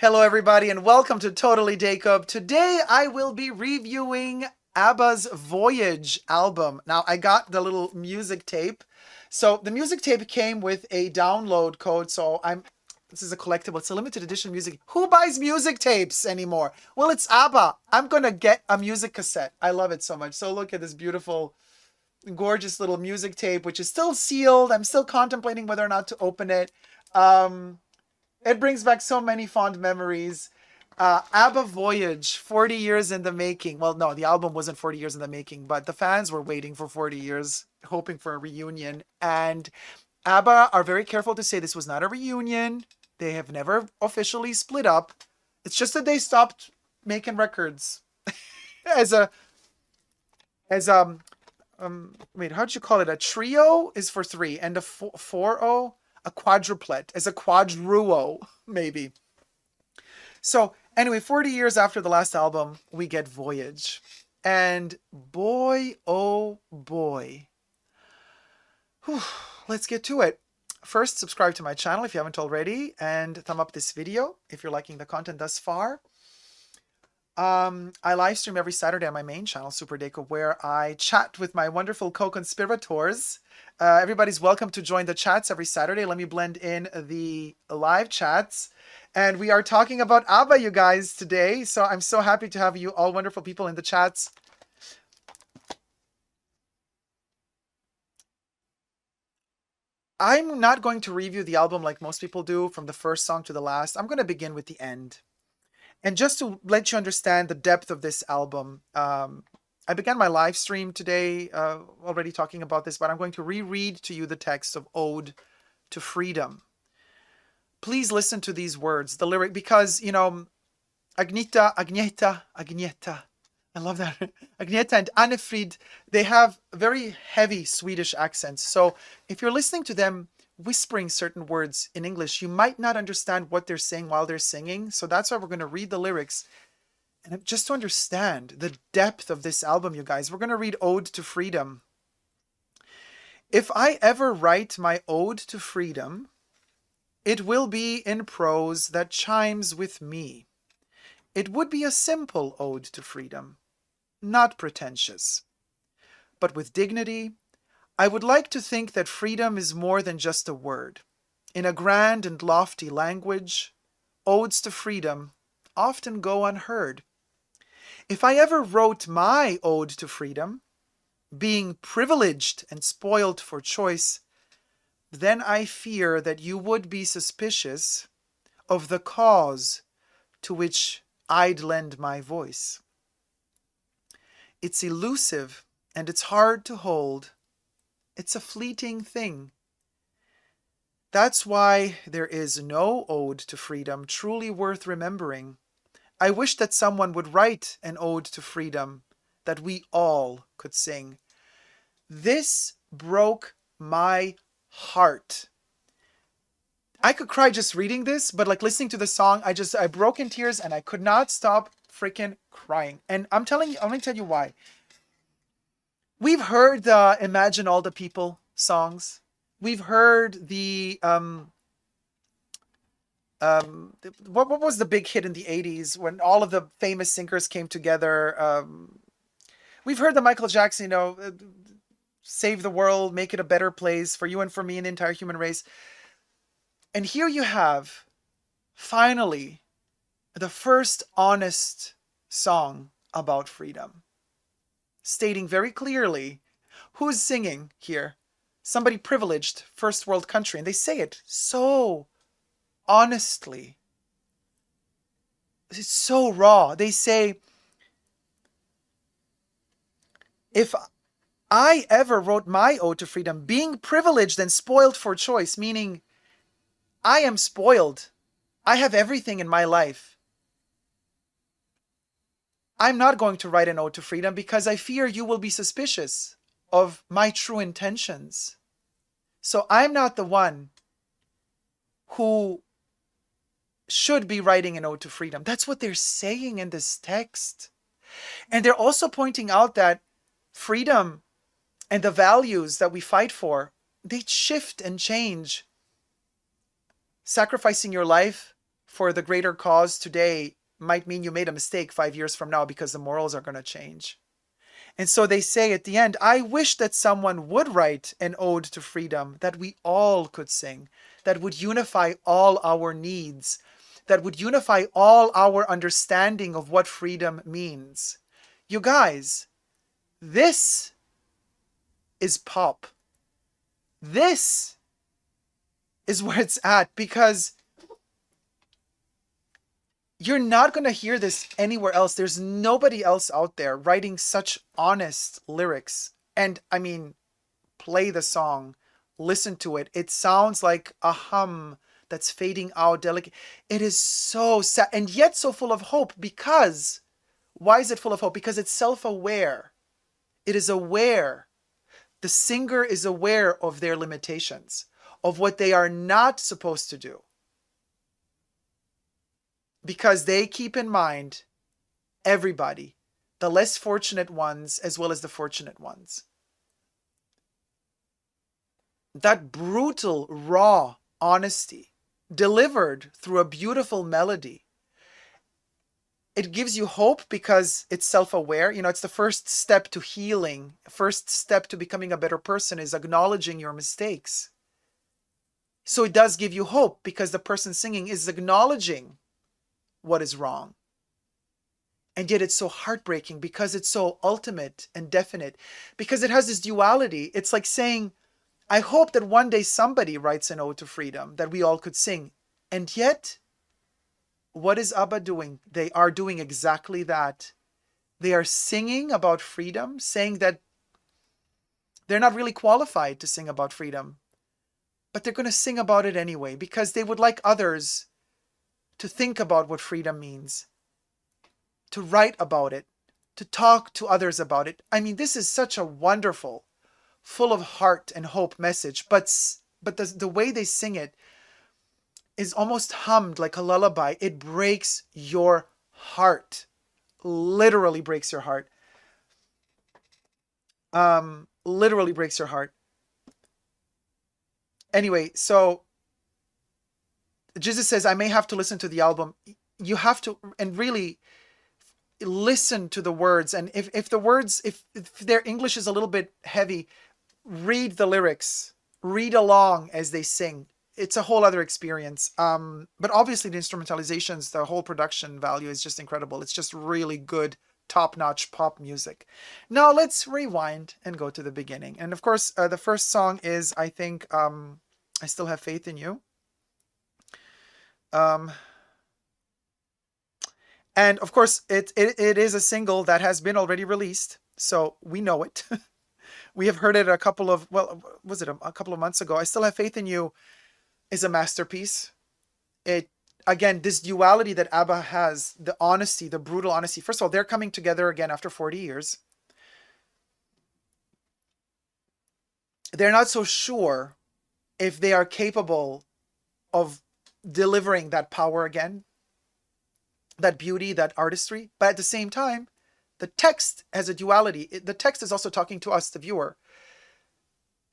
Hello, everybody, and welcome to Totally Dacob. Today, I will be reviewing ABBA's Voyage album. Now, I got the little music tape. So, the music tape came with a download code. This is a collectible. It's a limited edition music. Who buys music tapes anymore? Well, it's ABBA. I'm going to get a music cassette. I love it so much. So, look at this beautiful, gorgeous little music tape, which is still sealed. I'm still contemplating whether or not to open it. It brings back so many fond memories. ABBA Voyage, 40 years in the making. Well, no, the album wasn't 40 years in the making, but the fans were waiting for 40 years, hoping for a reunion. And ABBA are very careful to say this was not a reunion. They have never officially split up. It's just that they stopped making records as a as wait, how'd you call it? A trio is for three, and a four-o, a quadruplet, as a quadruo, maybe. So anyway, 40 years after the last album, we get Voyage. And boy, oh boy. Whew, let's get to it. First, subscribe to my channel if you haven't already, and thumb up this video if you're liking the content thus far. I live stream every Saturday on my main channel, superdacob, where I chat with my wonderful co-conspirators. Everybody's welcome to join the chats every Saturday. Let me blend in the live chats. And we are talking about ABBA, you guys, today. So I'm so happy to have you all wonderful people in the chats. I'm not going to review the album like most people do, from the first song to the last. I'm going to begin with the end. And just to let you understand the depth of this album, I began my live stream today already talking about this, but I'm going to reread to you the text of Ode to Freedom. Please listen to these words, the lyric, because, you know, Agneta, Agneta, Agneta. I love that. Agneta and Annefrid, they have very heavy Swedish accents. So if you're listening to them whispering certain words in English, you might not understand what they're saying while they're singing. So that's why we're going to read the lyrics. And just to understand the depth of this album, you guys, we're going to read Ode to Freedom. If I ever write my ode to freedom, it will be in prose that chimes with me. It would be a simple ode to freedom, not pretentious, but with dignity. I would like to think that freedom is more than just a word. In a grand and lofty language, odes to freedom often go unheard. If I ever wrote my ode to freedom, being privileged and spoiled for choice, then I fear that you would be suspicious of the cause to which I'd lend my voice. It's elusive and it's hard to hold. It's a fleeting thing. That's why there is no ode to freedom truly worth remembering. I wish that someone would write an ode to freedom that we all could sing. This broke my heart. I could cry just reading this, but like listening to the song, I broke in tears and I could not stop freaking crying. And I'm going to tell you why. We've heard the Imagine All the People songs. We've heard the what was the big hit in the 80s when all of the famous singers came together? We've heard the Michael Jackson, you know, save the world, make it a better place for you and for me and the entire human race. And here you have, finally, the first honest song about freedom, stating very clearly who's singing here. Somebody privileged, first world country, and they say it so honestly. It's so raw. They say, if I ever wrote my ode to freedom, being privileged and spoiled for choice, meaning I am spoiled. I have everything in my life. I'm not going to write an ode to freedom because I fear you will be suspicious of my true intentions. So I'm not the one who should be writing an ode to freedom. That's what they're saying in this text. And they're also pointing out that freedom and the values that we fight for, they shift and change. Sacrificing your life for the greater cause today might mean you made a mistake 5 years from now because the morals are going to change. And so they say at the end, I wish that someone would write an ode to freedom that we all could sing, that would unify all our needs, that would unify all our understanding of what freedom means. You guys, this is pop. This is where it's at, because you're not going to hear this anywhere else. There's nobody else out there writing such honest lyrics. And I mean, play the song, listen to it. It sounds like a hum that's fading out, delicate. It is so sad and yet so full of hope. Because, why is it full of hope? Because it's self-aware. It is aware. The singer is aware of their limitations, of what they are not supposed to do. Because they keep in mind everybody, the less fortunate ones as well as the fortunate ones. That brutal, raw honesty delivered through a beautiful melody. It gives you hope because it's self-aware. You know, it's the first step to healing. First step to becoming a better person is acknowledging your mistakes. So it does give you hope because the person singing is acknowledging what is wrong. And yet it's so heartbreaking because it's so ultimate and definite, because it has this duality. It's like saying, I hope that one day somebody writes an ode to freedom that we all could sing. And yet, what is ABBA doing? They are doing exactly that. They are singing about freedom, saying that they're not really qualified to sing about freedom, but they're going to sing about it anyway because they would like others to think about what freedom means, to write about it, to talk to others about it. I mean, this is such a wonderful, full of heart and hope message, but the way they sing it is almost hummed like a lullaby. It breaks your heart, literally breaks your heart. Literally breaks your heart. Anyway, so Jesus says, I may have to listen to the album. You have to, and really listen to the words. And if the words, if their English is a little bit heavy, read the lyrics, read along as they sing. It's a whole other experience. But obviously the instrumentalizations, the whole production value is just incredible. It's just really good, top-notch pop music. Now let's rewind and go to the beginning. And of course, the first song is, I think, I Still Have Faith in You. And of course, it is a single that has been already released, so we know it. We have heard it a couple of, well, was it a couple of months ago? I Still Have Faith in You is a masterpiece. It, again, this duality that ABBA has, the honesty, the brutal honesty. First of all, they're coming together again after 40 years. They're not so sure if they are capable of delivering that power again, that beauty, that artistry. But at the same time, the text has a duality. The text is also talking to us, the viewer.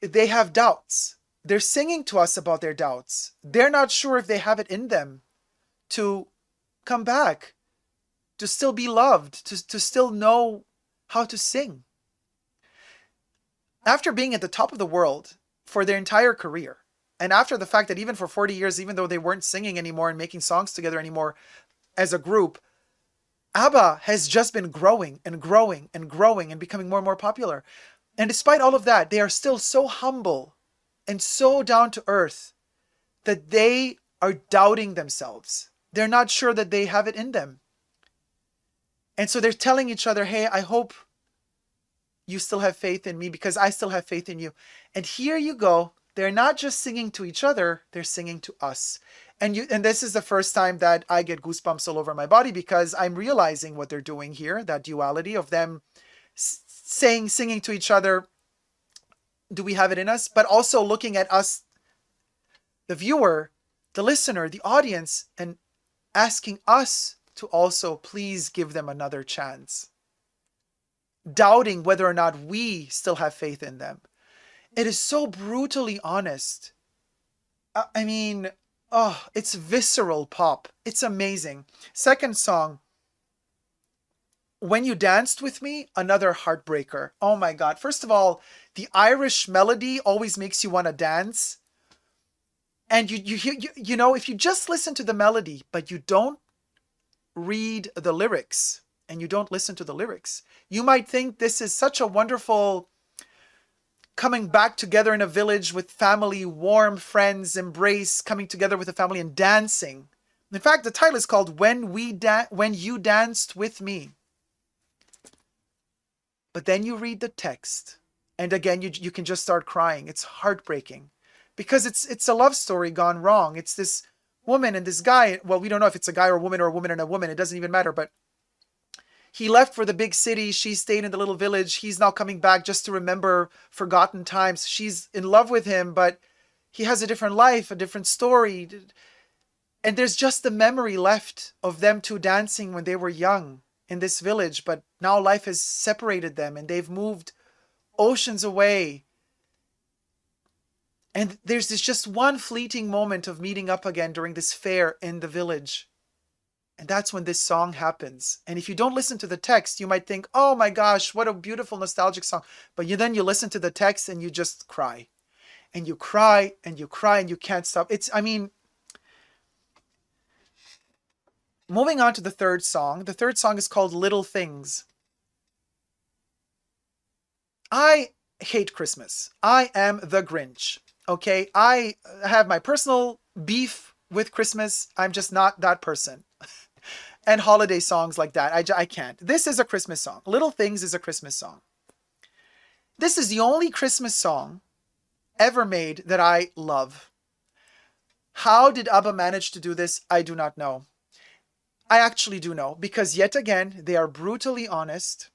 They have doubts. They're singing to us about their doubts. They're not sure if they have it in them to come back, to still be loved, to still know how to sing. After being at the top of the world for their entire career, and after the fact that even for 40 years, even though they weren't singing anymore and making songs together anymore as a group, ABBA has just been growing and growing and growing and becoming more and more popular. And despite all of that, they are still so humble and so down to earth that they are doubting themselves. They're not sure that they have it in them. And so they're telling each other, hey, I hope you still have faith in me because I still have faith in you. And here you go. They're not just singing to each other, they're singing to us. And this is the first time that I get goosebumps all over my body because I'm realizing what they're doing here, that duality of them singing to each other, do we have it in us? But also looking at us, the viewer, the listener, the audience, and asking us to also please give them another chance. Doubting whether or not we still have faith in them. It is so brutally honest. I mean, Oh, it's visceral pop. It's amazing. Second song, When You Danced With Me, another heartbreaker. Oh my God. First of all, the Irish melody always makes you want to dance. And if you just listen to the melody, but you don't read the lyrics and you don't listen to the lyrics, you might think this is such a wonderful coming back together in a village with family, warm friends, embrace, coming together with a family and dancing. In fact, the title is called When You Danced With Me. But then you read the text, and again you can just start crying. It's heartbreaking because it's a love story gone wrong. It's this woman and this guy. Well, we don't know if it's a guy or a woman or a woman and a woman. It doesn't even matter. But he left for the big city. She stayed in the little village. He's now coming back just to remember forgotten times. She's in love with him, but he has a different life, a different story. And there's just the memory left of them two dancing when they were young in this village. But now life has separated them and they've moved oceans away. And there's this just one fleeting moment of meeting up again during this fair in the village. And that's when this song happens. And if you don't listen to the text, you might think, oh my gosh, what a beautiful nostalgic song. But then you listen to the text and you just cry. And you cry and you cry and you can't stop. Moving on to the third song. The third song is called Little Things. I hate Christmas. I am the Grinch. Okay? I have my personal beef with Christmas. I'm just not that person. And holiday songs like that. I can't. This is a Christmas song. Little Things is a Christmas song. This is the only Christmas song ever made that I love. How did ABBA manage to do this? I do not know. I actually do know, because yet again, they are brutally honest.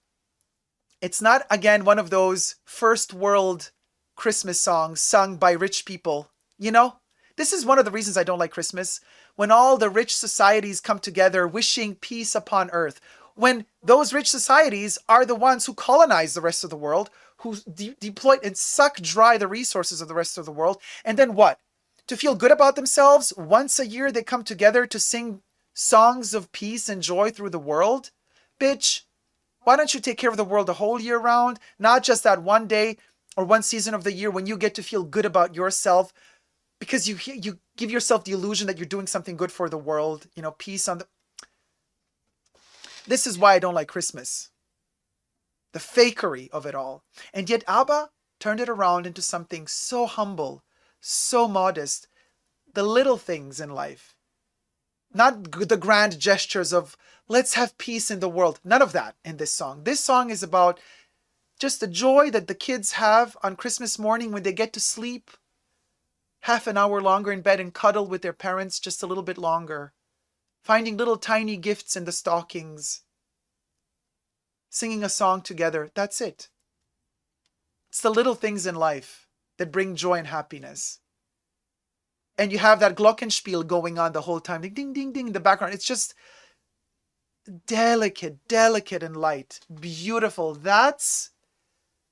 It's not, again, one of those first world Christmas songs sung by rich people. This is one of the reasons I don't like Christmas. When all the rich societies come together wishing peace upon earth. When those rich societies are the ones who colonize the rest of the world, who deploy and suck dry the resources of the rest of the world. And then what? To feel good about themselves, once a year they come together to sing songs of peace and joy through the world? Bitch, why don't you take care of the world the whole year round? Not just that one day or one season of the year when you get to feel good about yourself, because you give yourself the illusion that you're doing something good for the world. Peace on the... This is why I don't like Christmas. The fakery of it all. And yet ABBA turned it around into something so humble, so modest. The little things in life. Not the grand gestures of, let's have peace in the world. None of that in this song. This song is about just the joy that the kids have on Christmas morning when they get to sleep half an hour longer in bed and cuddle with their parents just a little bit longer. Finding little tiny gifts in the stockings. Singing a song together. That's it. It's the little things in life that bring joy and happiness. And you have that glockenspiel going on the whole time. Ding, ding, ding, ding in the background. It's just delicate and light. Beautiful. That's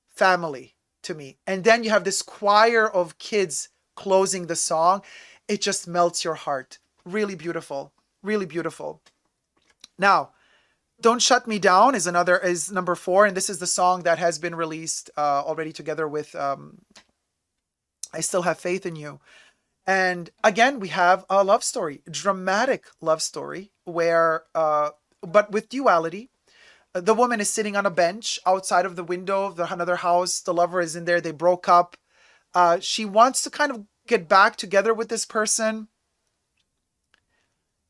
family to me. And then you have this choir of kids closing the song. It just melts your heart. Really beautiful. Really beautiful. Now, Don't Shut Me Down is number 4. And this is the song that has been released already together with I Still Have Faith in You. And again, we have a love story, dramatic love story, where, but with duality. The woman is sitting on a bench outside of the window of another house. The lover is in there. They broke up. She wants to kind of get back together with this person.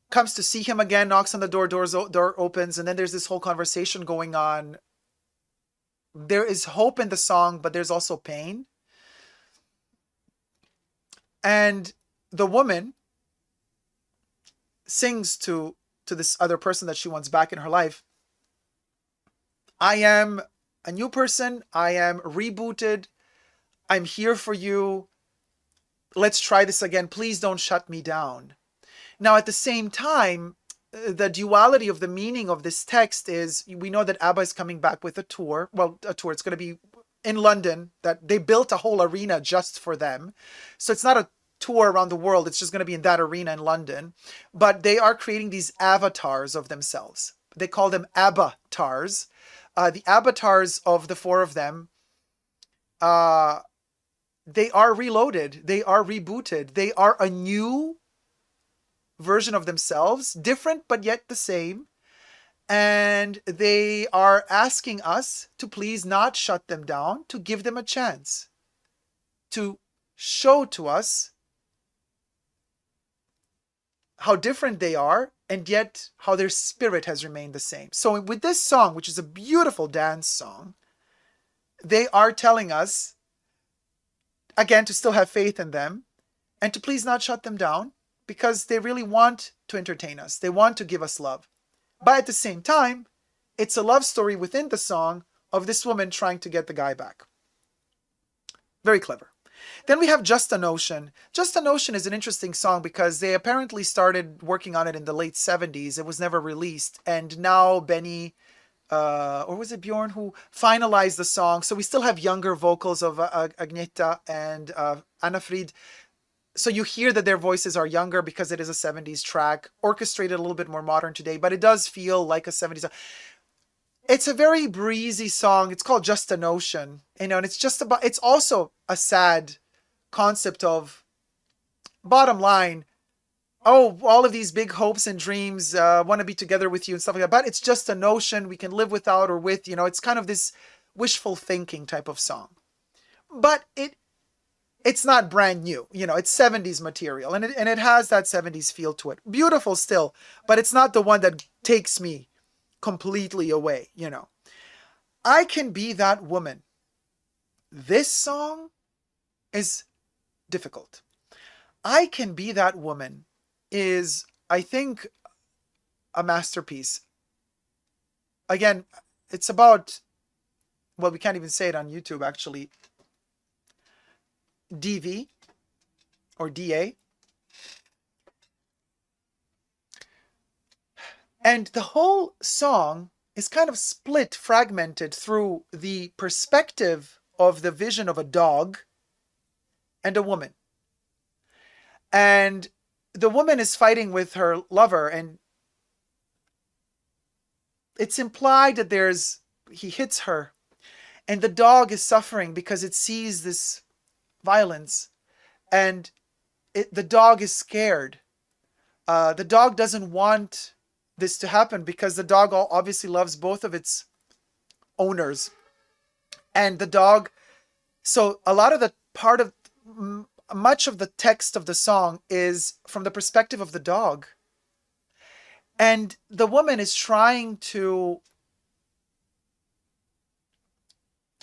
Comes to see him again, knocks on the door, door opens, and then there's this whole conversation going on. There is hope in the song, but there's also pain. And the woman sings to this other person that she wants back in her life. I am a new person. I am rebooted. I'm here for you. Let's try this again. Please don't shut me down. Now, at the same time, the duality of the meaning of this text is, we know that ABBA is coming back with a tour. Well, a tour. It's going to be in London, that they built a whole arena just for them. So it's not a tour around the world. It's just going to be in that arena in London. But they are creating these avatars of themselves. They call them ABBA-tars. The avatars of the four of them, they are reloaded. They are rebooted. They are a new version of themselves, different but yet the same. And they are asking us to please not shut them down, to give them a chance, to show to us how different they are, and yet how their spirit has remained the same. So with this song, which is a beautiful dance song, they are telling us, again, to still have faith in them and to please not shut them down, because they really want to entertain us. They want to give us love. But at the same time, it's a love story within the song of this woman trying to get the guy back. Very clever. Then we have Just a Notion. Just a Notion is an interesting song because they apparently started working on it in the late 70s. It was never released. And now Benny, or was it Bjorn, who finalized the song. So we still have younger vocals of Agneta and Anna-Frid. So you hear that their voices are younger because it is a 70s track, orchestrated a little bit more modern today, but it does feel like a 70s song. It's a very breezy song. It's called Just a Notion, and it's just about, it's also a sad concept of, bottom line, oh, all of these big hopes and dreams, want to be together with you and stuff like that, but it's just a notion we can live without or with, it's kind of this wishful thinking type of song. But it's not brand new, it's 70s material, and it has that 70s feel to it. Beautiful still, but it's not the one that takes me completely away, I Can Be That Woman. This song is difficult. I Can Be That Woman is, I think, a masterpiece. Again, it's about, well, we can't even say it on YouTube, actually. DV or DA. And the whole song is kind of split, fragmented through the perspective of the vision of a dog and a woman. And the woman is fighting with her lover, and it's implied that he hits her, and the dog is suffering because it sees this violence, and the dog is scared. The dog doesn't want this to happen because the dog obviously loves both of its owners. And the dog, so a lot of the much of the text of the song is from the perspective of the dog. And the woman is trying to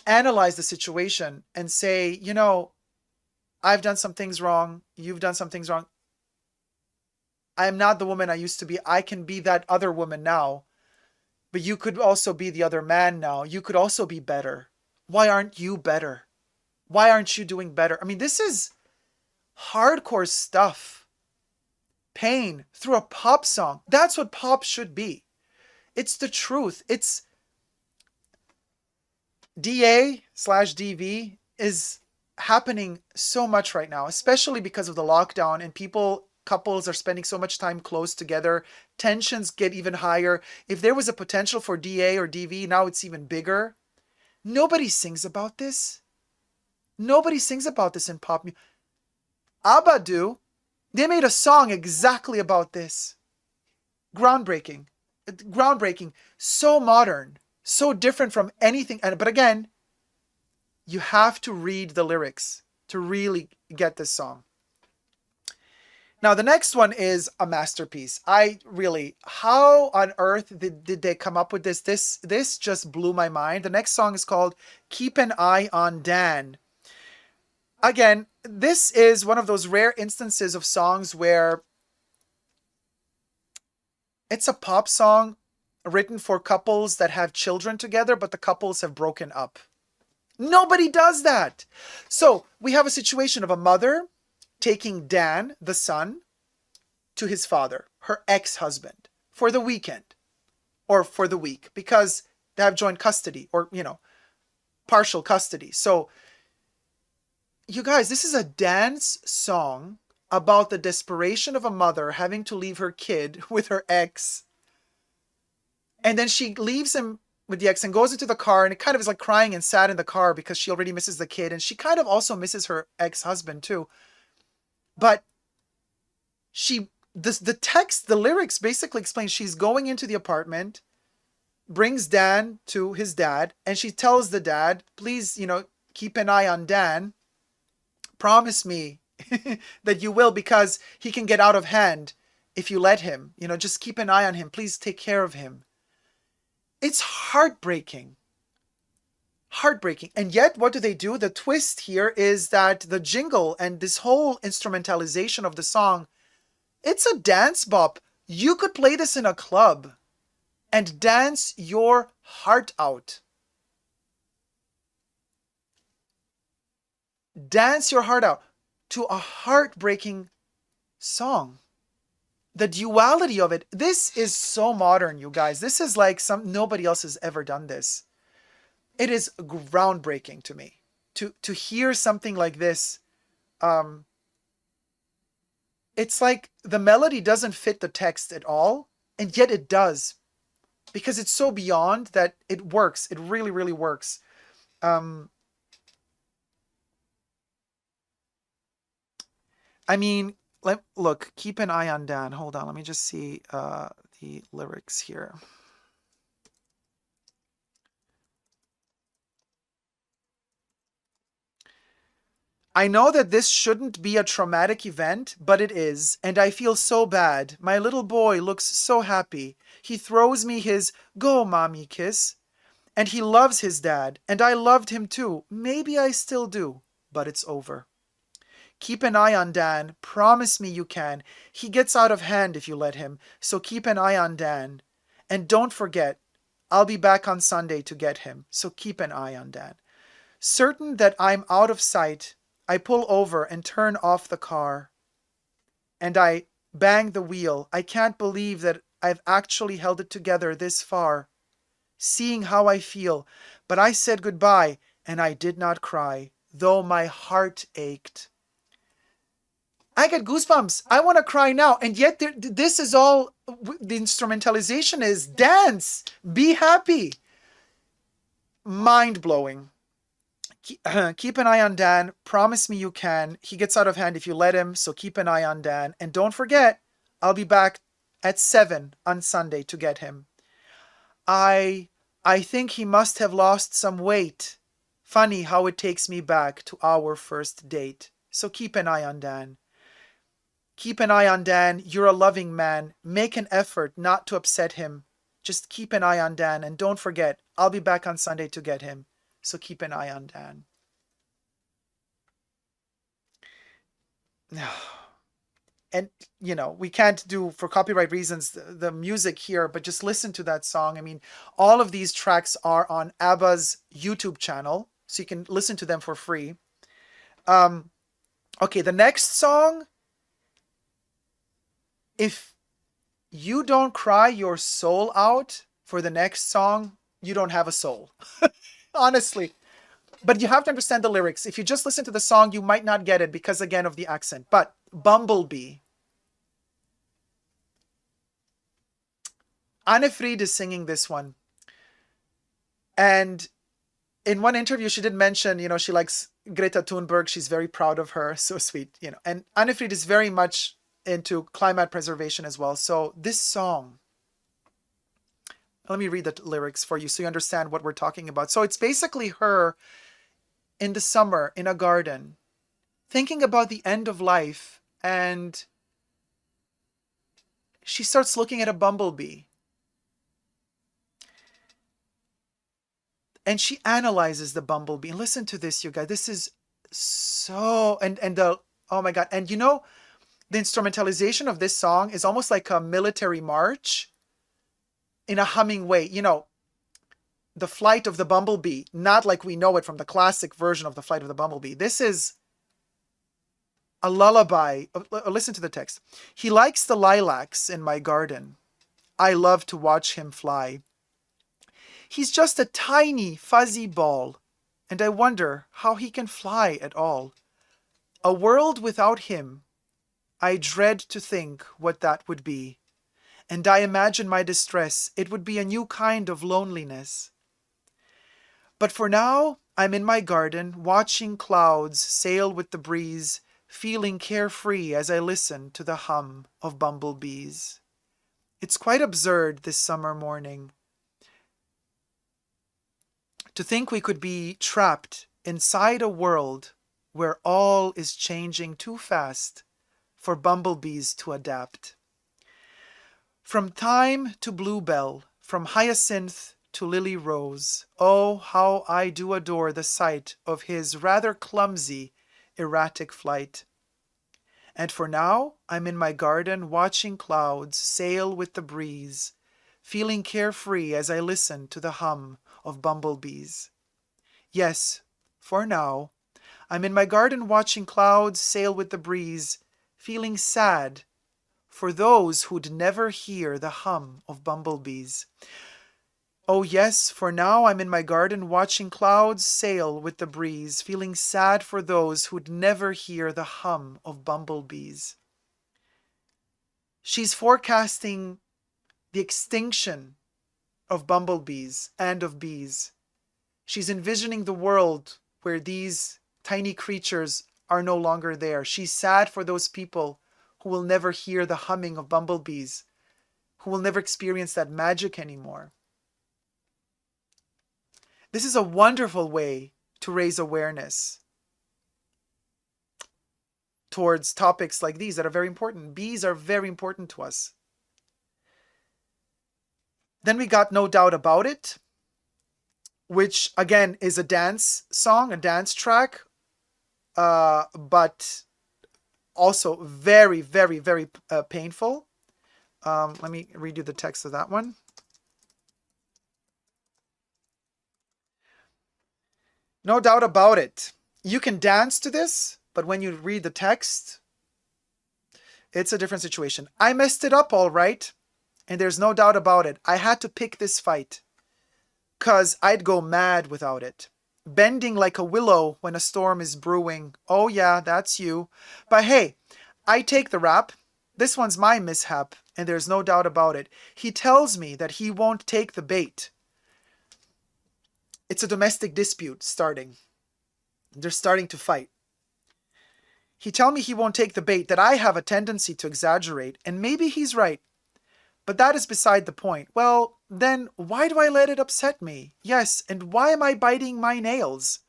analyze the situation and say, I've done some things wrong. You've done some things wrong. I am not the woman I used to be. I can be that other woman now. But you could also be the other man now. You could also be better. Why aren't you better? Why aren't you doing better? I mean, this is hardcore stuff. Pain through a pop song. That's what pop should be. It's the truth. It's DA/DV is happening so much right now, especially because of the lockdown, and couples are spending so much time close together. Tensions get even higher. If there was a potential for DA or DV, now it's even bigger. Nobody sings about this. Nobody sings about this in pop music. ABBA do. They made a song exactly about this. Groundbreaking. So modern. So different from anything. But again, you have to read the lyrics to really get this song. Now, the next one is a masterpiece. How on earth did they come up with this? This just blew my mind. The next song is called Keep an Eye on Dan. Again, this is one of those rare instances of songs where it's a pop song written for couples that have children together, but the couples have broken up. Nobody does that. So we have a situation of a mother taking Dan, the son, to his father, her ex-husband, for the weekend or for the week, because they have joint custody or, partial custody. So you guys, this is a dance song about the desperation of a mother having to leave her kid with her ex. And then she leaves him with the ex and goes into the car, and it kind of is like crying and sad in the car because she already misses the kid. And she kind of also misses her ex-husband too. But the text, the lyrics basically explain she's going into the apartment, brings Dan to his dad, and she tells the dad, please, keep an eye on Dan. Promise me that you will, because he can get out of hand if you let him. Just keep an eye on him. Please take care of him. It's heartbreaking. Heartbreaking. And yet, what do they do? The twist here is that the jingle and this whole instrumentalization of the song, it's a dance bop. You could play this in a club and dance your heart out. Dance your heart out to a heartbreaking song. The duality of it. This is so modern, you guys. This is like nobody else has ever done this. It is groundbreaking to me to hear something like this. It's like the melody doesn't fit the text at all, and yet it does, because it's so beyond that it works. It really, really works. I mean, look, keep an eye on Dan. Hold on, let me just see the lyrics here. I know that this shouldn't be a traumatic event, but it is, and I feel so bad. My little boy looks so happy. He throws me his "Go, Mommy" kiss, and he loves his dad, and I loved him too. Maybe I still do, but it's over. Keep an eye on Dan. Promise me you can. He gets out of hand if you let him, so keep an eye on Dan. And don't forget, I'll be back on Sunday to get him, so keep an eye on Dan. Certain that I'm out of sight, I pull over and turn off the car. And I bang the wheel. I can't believe that I've actually held it together this far, seeing how I feel. But I said goodbye, and I did not cry, though my heart ached. I get goosebumps. I want to cry now. And yet this is all, the instrumentalization is dance, be happy. Mind-blowing. Keep an eye on Dan. Promise me you can. He gets out of hand if you let him, so keep an eye on Dan. And don't forget, I'll be back at 7 on Sunday to get him. I think he must have lost some weight. Funny how it takes me back to our first date. So keep an eye on Dan. Keep an eye on Dan. You're a loving man. Make an effort not to upset him. Just keep an eye on Dan. And don't forget, I'll be back on Sunday to get him. So keep an eye on Dan. And, we can't do, for copyright reasons, the music here, but just listen to that song. I mean, all of these tracks are on ABBA's YouTube channel, so you can listen to them for free. Okay, the next song, if you don't cry your soul out for the next song, you don't have a soul. Honestly. But you have to understand the lyrics. If you just listen to the song, you might not get it because, again, of the accent. But Bumblebee. Anne Fried is singing this one. And in one interview, she did mention, she likes Greta Thunberg. She's very proud of her. So sweet, And Anne Fried is very much into climate preservation as well. So this song, let me read the lyrics for you so you understand what we're talking about. So it's basically her in the summer in a garden, thinking about the end of life, and she starts looking at a bumblebee. And she analyzes the bumblebee. And listen to this, you guys. This is so, oh my God. And the instrumentalization of this song is almost like a military march in a humming way. The flight of the bumblebee, not like we know it from the classic version of the flight of the bumblebee. This is a lullaby. Listen to the text. He likes the lilacs in my garden. I love to watch him fly. He's just a tiny, fuzzy ball, and I wonder how he can fly at all. A world without him I dread to think what that would be. And I imagine my distress, it would be a new kind of loneliness. But for now, I'm in my garden, watching clouds sail with the breeze, feeling carefree as I listen to the hum of bumblebees. It's quite absurd this summer morning to think we could be trapped inside a world where all is changing too fast for bumblebees to adapt. From thyme to bluebell, from hyacinth to lily rose, oh, how I do adore the sight of his rather clumsy, erratic flight. And for now, I'm in my garden watching clouds sail with the breeze, feeling carefree as I listen to the hum of bumblebees. Yes, for now, I'm in my garden watching clouds sail with the breeze, feeling sad for those who'd never hear the hum of bumblebees. Oh yes, for now I'm in my garden watching clouds sail with the breeze, feeling sad for those who'd never hear the hum of bumblebees. She's forecasting the extinction of bumblebees and of bees. She's envisioning the world where these tiny creatures are no longer there. She's sad for those people who will never hear the humming of bumblebees, who will never experience that magic anymore. This is a wonderful way to raise awareness towards topics like these that are very important. Bees are very important to us. Then we got No Doubt About It, which again is a dance song, a dance track, but also very, very, very painful. Let me read you the text of that one. No doubt about it. You can dance to this, but when you read the text, it's a different situation. I messed it up all right, and there's no doubt about it. I had to pick this fight, 'cause I'd go mad without it. Bending like a willow when a storm is brewing. Oh yeah, that's you. But hey, I take the rap. This one's my mishap, and there's no doubt about it. He tells me that he won't take the bait. It's a domestic dispute starting. They're starting to fight. He tell me he won't take the bait, that I have a tendency to exaggerate, and maybe he's right. But that is beside the point. Well, then why do I let it upset me? Yes, and why am I biting my nails?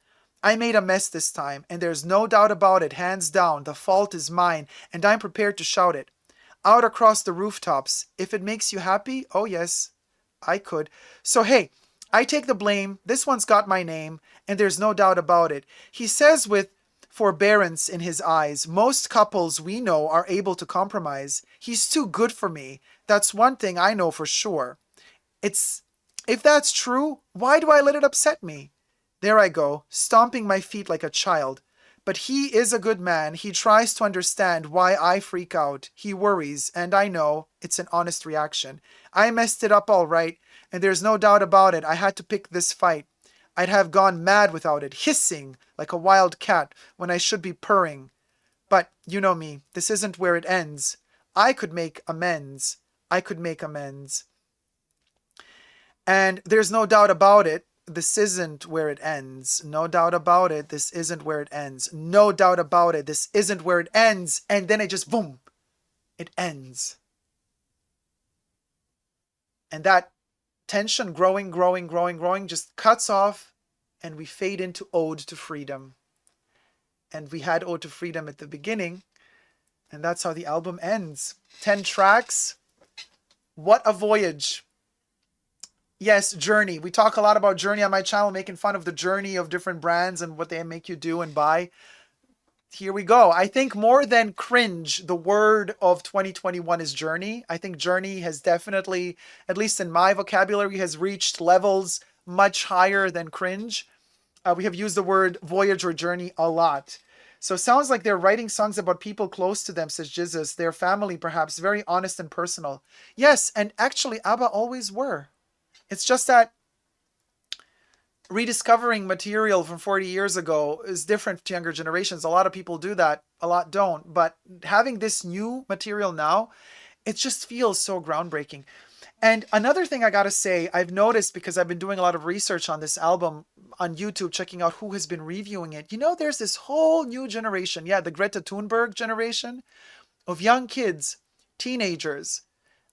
I made a mess this time, and there's no doubt about it, hands down. The fault is mine, and I'm prepared to shout it out across the rooftops. If it makes you happy, oh yes, I could. So hey, I take the blame. This one's got my name, and there's no doubt about it. He says with forbearance in his eyes, most couples we know are able to compromise. He's too good for me. That's one thing I know for sure. If that's true, why do I let it upset me? There I go, stomping my feet like a child. But he is a good man. He tries to understand why I freak out. He worries, and I know it's an honest reaction. I messed it up all right, and there's no doubt about it. I had to pick this fight. I'd have gone mad without it, hissing like a wild cat when I should be purring. But you know me, this isn't where it ends. I could make amends. I could make amends. And there's no doubt about it. This isn't where it ends. No doubt about it. This isn't where it ends. No doubt about it. This isn't where it ends. And then it just, boom, it ends. And that tension growing, just cuts off, and we fade into Ode to Freedom. And we had Ode to Freedom at the beginning, and that's how the album ends. 10 tracks. What a voyage. Yes, journey. We talk a lot about journey on my channel, making fun of the journey of different brands and what they make you do and buy. Here we go. I think more than cringe, the word of 2021 is journey. I think journey has definitely, at least in my vocabulary, has reached levels much higher than cringe. We have used the word voyage or journey a lot. So it sounds like they're writing songs about people close to them, says Jesus, their family perhaps, very honest and personal. Yes, and actually ABBA always were. It's just that rediscovering material from 40 years ago is different to younger generations. A lot of people do that, a lot don't. But having this new material now, it just feels so groundbreaking. And another thing I gotta say, I've noticed because I've been doing a lot of research on this album on YouTube, checking out who has been reviewing it. You know, there's this whole new generation, yeah, the Greta Thunberg generation of young kids, teenagers.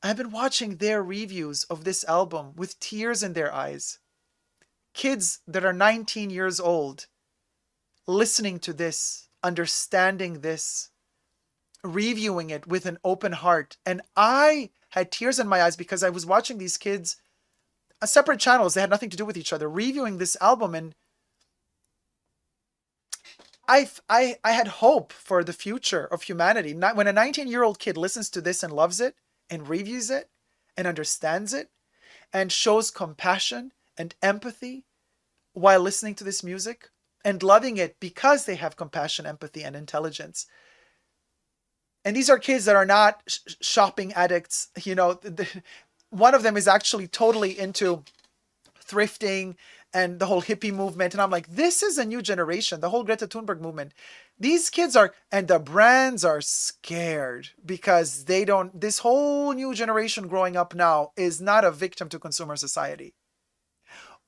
I've been watching their reviews of this album with tears in their eyes. Kids that are 19 years old listening to this, understanding this, reviewing it with an open heart. And I had tears in my eyes because I was watching these kids, separate channels, they had nothing to do with each other, reviewing this album. And I had hope for the future of humanity. When a 19-year-old kid listens to this and loves it and reviews it and understands it and shows compassion and empathy while listening to this music and loving it because they have compassion, empathy, and intelligence. And these are kids that are not shopping addicts. You know, one of them is actually totally into thrifting and the whole hippie movement. And I'm like, this is a new generation, the whole Greta Thunberg movement. These kids are, and the brands are scared because they don't, this whole new generation growing up now is not a victim to consumer society.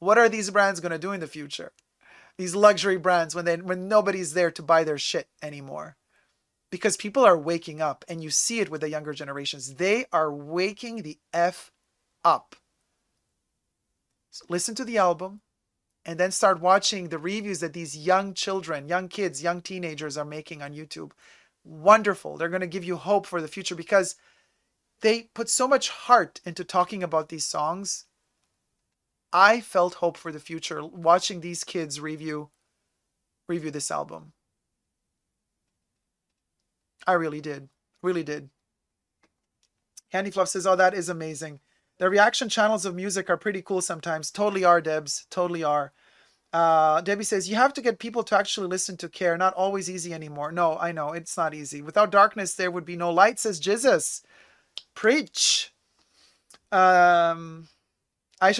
What are these brands going to do in the future? These luxury brands when nobody's there to buy their shit anymore. Because people are waking up, and you see it with the younger generations. They are waking the F up. So listen to the album, and then start watching the reviews that these young children, young kids, young teenagers are making on YouTube. Wonderful. They're going to give you hope for the future because they put so much heart into talking about these songs. I felt hope for the future watching these kids review this album. I really did. Really did. Candy Fluff says, oh, that is amazing. The reaction channels of music are pretty cool sometimes. Totally are, Debs. Totally are. Debbie says, you have to get people to actually listen to care. Not always easy anymore. No, I know. It's not easy. Without darkness, there would be no light, says Jesus. Preach. Aisha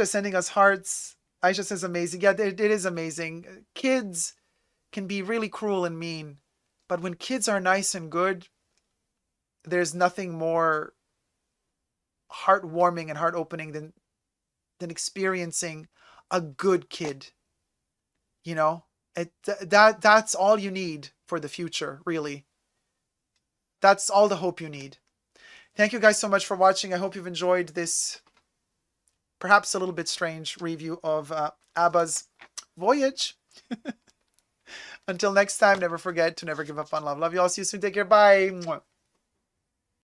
sending us hearts. Aisha says, amazing. Yeah, it is amazing. Kids can be really cruel and mean. But when kids are nice and good, there's nothing more heartwarming and heart-opening than experiencing a good kid. You know, that's all you need for the future, really. That's all the hope you need. Thank you guys so much for watching. I hope you've enjoyed this perhaps a little bit strange review of ABBA's Voyage. Until next time, never forget to never give up on love. Love you all. See you soon. Take care. Bye.